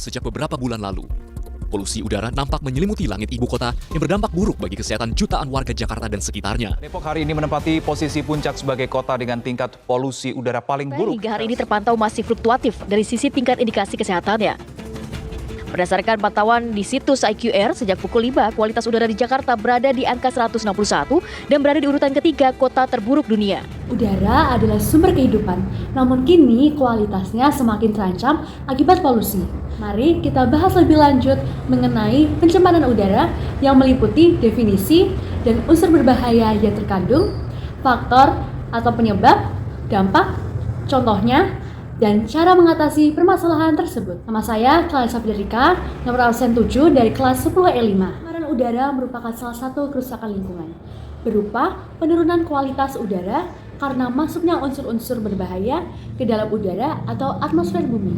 sejak beberapa bulan lalu. Polusi udara nampak menyelimuti langit ibu kota yang berdampak buruk bagi kesehatan jutaan warga Jakarta dan sekitarnya. Depok hari ini menempati posisi puncak sebagai kota dengan tingkat polusi udara paling buruk. Hingga hari ini terpantau masih fluktuatif dari sisi tingkat indikasi kesehatannya. Berdasarkan pantauan di situs IQR, sejak pukul 5, kualitas udara di Jakarta berada di angka 161 dan berada di urutan ketiga kota terburuk dunia. Udara adalah sumber kehidupan, namun kini kualitasnya semakin terancam akibat polusi. Mari kita bahas lebih lanjut mengenai pencemaran udara yang meliputi definisi dan unsur berbahaya yang terkandung, faktor atau penyebab, dampak, contohnya, dan cara mengatasi permasalahan tersebut. Nama saya Clarissa Federica, nomor absen 7 dari kelas 10E5. Pencemaran udara merupakan salah satu kerusakan lingkungan, berupa penurunan kualitas udara karena masuknya unsur-unsur berbahaya ke dalam udara atau atmosfer bumi.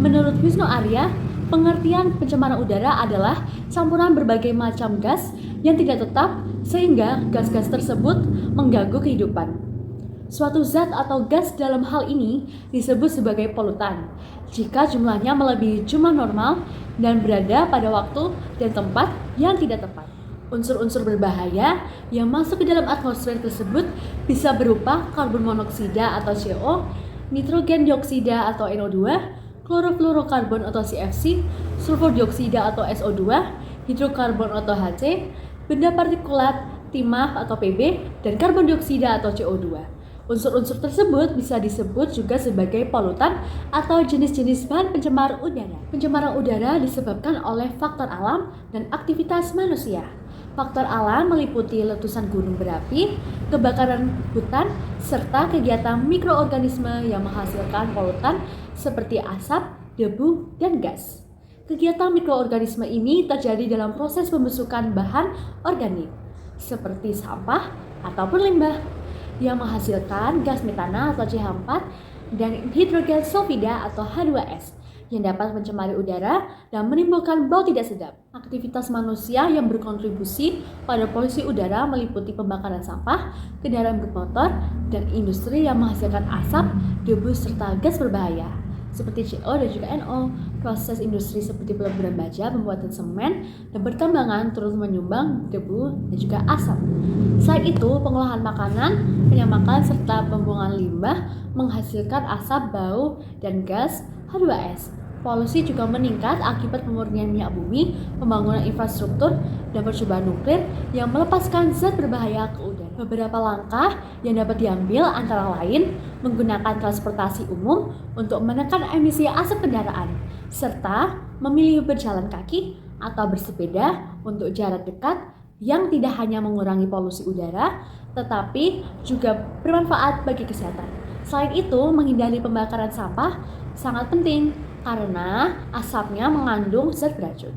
Menurut Wisnu Arya, pengertian pencemaran udara adalah campuran berbagai macam gas yang tidak tetap sehingga gas-gas tersebut mengganggu kehidupan. Suatu zat atau gas dalam hal ini disebut sebagai polutan jika jumlahnya melebihi jumlah normal dan berada pada waktu dan tempat yang tidak tepat. Unsur-unsur berbahaya yang masuk ke dalam atmosfer tersebut bisa berupa karbon monoksida atau CO, nitrogen dioksida atau NO2, klorofluorokarbon atau CFC, sulfur dioksida atau SO2, hidrokarbon atau HC, benda partikulat, timah atau PB, dan karbon dioksida atau CO2. Unsur-unsur tersebut bisa disebut juga sebagai polutan atau jenis-jenis bahan pencemar udara. Pencemaran udara disebabkan oleh faktor alam dan aktivitas manusia. Faktor alam meliputi letusan gunung berapi, kebakaran hutan, serta kegiatan mikroorganisme yang menghasilkan polutan seperti asap, debu, dan gas. Kegiatan mikroorganisme ini terjadi dalam proses pembusukan bahan organik, seperti sampah ataupun limbah, yang menghasilkan gas metana atau CH4 dan hidrogen sulfida atau H2S yang dapat mencemari udara dan menimbulkan bau tidak sedap. Aktivitas manusia yang berkontribusi pada polusi udara meliputi pembakaran sampah, kendaraan bermotor, dan industri yang menghasilkan asap, debu, serta gas berbahaya seperti CO dan juga NO. Proses industri seperti peleburan baja, pembuatan semen, dan pertambangan turut menyumbang debu dan juga asap. Selain itu, pengolahan makanan, penyamakan, serta pembuangan limbah menghasilkan asap, bau, dan gas H2S. Polusi juga meningkat akibat pemurnian minyak bumi, pembangunan infrastruktur, dan percobaan nuklir yang melepaskan zat berbahaya ke udara. Beberapa langkah yang dapat diambil antara lain menggunakan transportasi umum untuk menekan emisi asap kendaraan, serta memilih berjalan kaki atau bersepeda untuk jarak dekat yang tidak hanya mengurangi polusi udara, tetapi juga bermanfaat bagi kesehatan. Selain itu, menghindari pembakaran sampah sangat penting karena asapnya mengandung zat beracun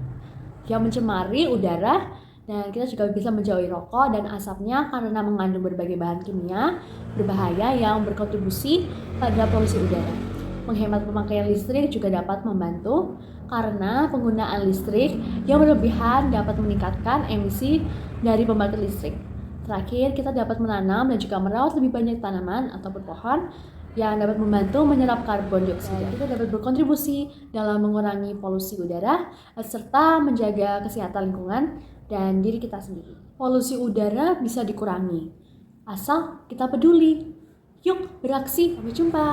yang mencemari udara, dan kita juga bisa menjauhi rokok dan asapnya karena mengandung berbagai bahan kimia berbahaya yang berkontribusi pada polusi udara. Menghemat pemakaian listrik juga dapat membantu karena penggunaan listrik yang berlebihan dapat meningkatkan emisi dari pembangkit listrik. Terakhir, kita dapat menanam dan juga merawat lebih banyak tanaman ataupun pohon yang dapat membantu menyerap karbon dioksida. Kita dapat berkontribusi dalam mengurangi polusi udara serta menjaga kesehatan lingkungan dan diri kita sendiri. Polusi udara bisa dikurangi asal kita peduli. Yuk beraksi, sampai jumpa.